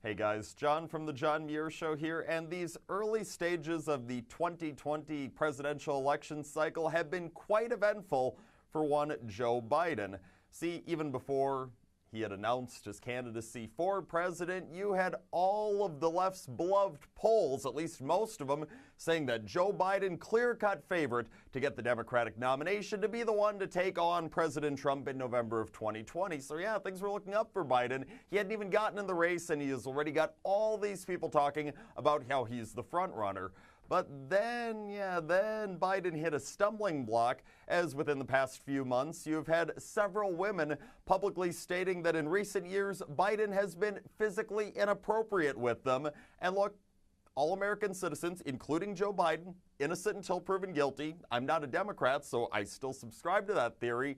Hey guys, John from the John Muir Show here, and these early stages of the 2020 presidential election cycle have been quite eventful for one Joe Biden. See, even before he had announced his candidacy for president, you had all of the left's beloved polls, at least most of them, saying that Joe Biden, clear-cut favorite to get the Democratic nomination to be the one to take on President Trump in November of 2020. So yeah, things were looking up for Biden. He hadn't even gotten in the race, and he has already got all these people talking about how he's the front runner. But then Biden hit a stumbling block, as within the past few months, you've had several women publicly stating that in recent years, Biden has been physically inappropriate with them. And look, all American citizens, including Joe Biden, innocent until proven guilty. I'm not a Democrat, so I still subscribe to that theory.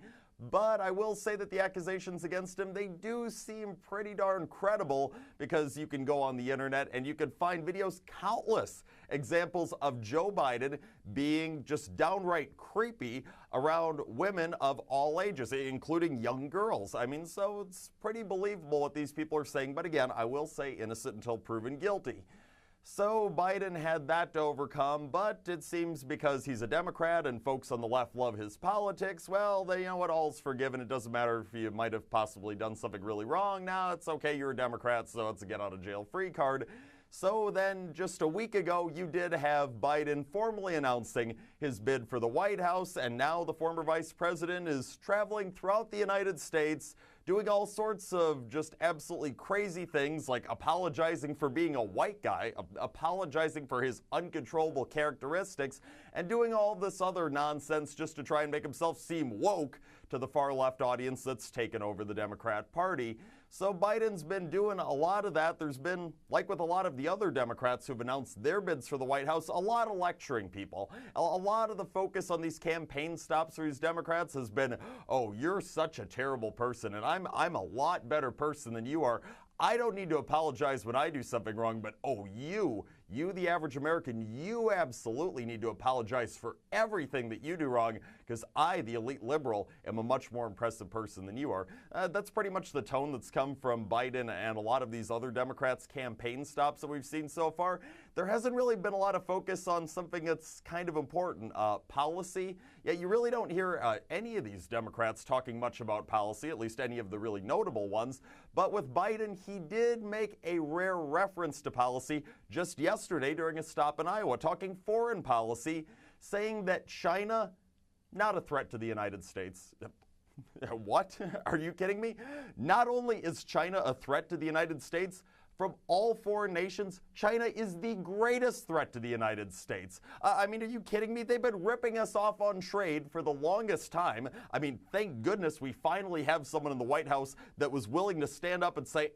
But I will say that the accusations against him, they do seem pretty darn credible, because you can go on the internet and you can find videos, countless examples of Joe Biden being just downright creepy around women of all ages, including young girls. I mean, so it's pretty believable what these people are saying. But again, I will say innocent until proven guilty. So Biden had that to overcome, but it seems because he's a Democrat and folks on the left love his politics, well, you know what, all's forgiven. It doesn't matter if you might have possibly done something really wrong. Now it's okay, you're a Democrat, so it's a get out of jail free card. So then just a week ago, you did have Biden formally announcing his bid for the White House, and now the former vice president is traveling throughout the United States, doing all sorts of just absolutely crazy things, like apologizing for being a white guy, apologizing for his uncontrollable characteristics, and doing all this other nonsense just to try and make himself seem woke to the far left audience that's taken over the Democrat Party. So Biden's been doing a lot of that. There's been, like with a lot of the other Democrats who've announced their bids for the White House, a lot of lecturing people. A lot of the focus on these campaign stops for these Democrats has been, oh, you're such a terrible person, and I'm a lot better person than you are. I don't need to apologize when I do something wrong, but oh, you, the average American, you absolutely need to apologize for everything that you do wrong, because I, the elite liberal, am a much more impressive person than you are. That's pretty much the tone that's come from Biden and a lot of these other Democrats' campaign stops that we've seen so far. There hasn't really been a lot of focus on something that's kind of important, policy. Yeah, you really don't hear any of these Democrats talking much about policy, at least any of the really notable ones. But with Biden, he did make a rare reference to policy just yesterday during a stop in Iowa, talking foreign policy, saying that China, not a threat to the United States. What? Are you kidding me? Not only is China a threat to the United States, from all foreign nations, China is the greatest threat to the United States. I mean, are you kidding me? They've been ripping us off on trade for the longest time. I mean, thank goodness we finally have someone in the White House that was willing to stand up and say,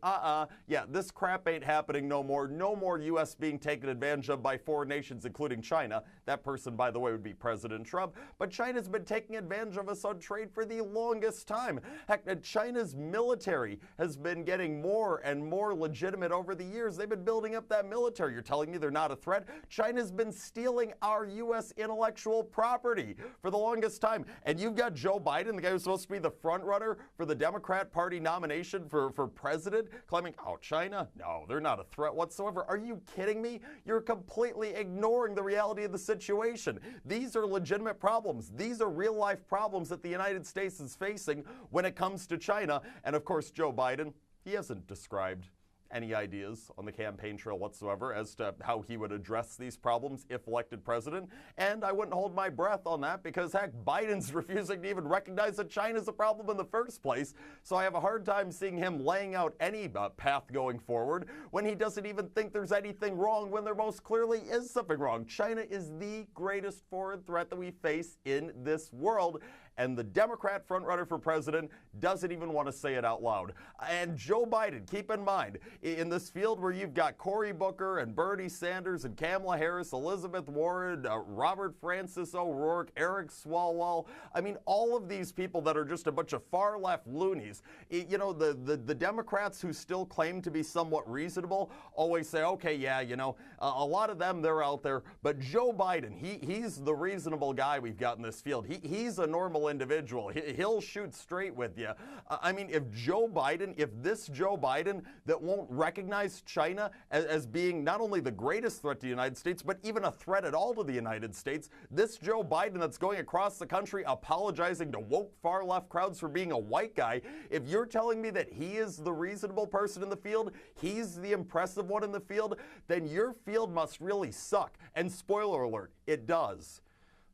yeah, this crap ain't happening no more. No more U.S. being taken advantage of by foreign nations, including China. That person, by the way, would be President Trump. But China's been taking advantage of us on trade for the longest time. Heck, China's military has been getting more and more legitimate over the years. They've been building up that military. You're telling me they're not a threat? China's been stealing our U.S. intellectual property for the longest time. And you've got Joe Biden, the guy who's supposed to be the front runner for the Democrat Party nomination for president, claiming, oh, China? No, they're not a threat whatsoever. Are you kidding me? You're completely ignoring the reality of the situation. These are legitimate problems. These are real-life problems that the United States is facing when it comes to China. And of course, Joe Biden, he hasn't described any ideas on the campaign trail whatsoever as to how he would address these problems if elected president. And I wouldn't hold my breath on that, because heck, Biden's refusing to even recognize that China's a problem in the first place. So I have a hard time seeing him laying out any path going forward when he doesn't even think there's anything wrong, when there most clearly is something wrong. China is the greatest foreign threat that we face in this world. And the Democrat frontrunner for president doesn't even want to say it out loud. And Joe Biden, keep in mind, in this field where you've got Cory Booker and Bernie Sanders and Kamala Harris, Elizabeth Warren, Robert Francis O'Rourke, Eric Swalwell, I mean, all of these people that are just a bunch of far-left loonies, you know, the Democrats who still claim to be somewhat reasonable always say, okay, yeah, you know, a lot of them, they're out there, but Joe Biden, he's the reasonable guy we've got in this field. He's a normal individual. He'll shoot straight with you. I mean, if this Joe Biden that won't recognize China as being not only the greatest threat to the United States, but even a threat at all to the United States, this Joe Biden that's going across the country apologizing to woke far left crowds for being a white guy, if you're telling me that he is the reasonable person in the field, he's the impressive one in the field, then your field must really suck. And spoiler alert, it does.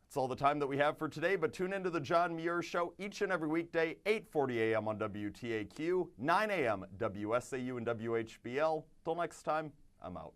That's all the time that we have for today, but tune into the John Muir Show each and every weekday, 8:40 a.m. on WTAQ, 9 a.m. WSAU and WHBL. Till next time, I'm out.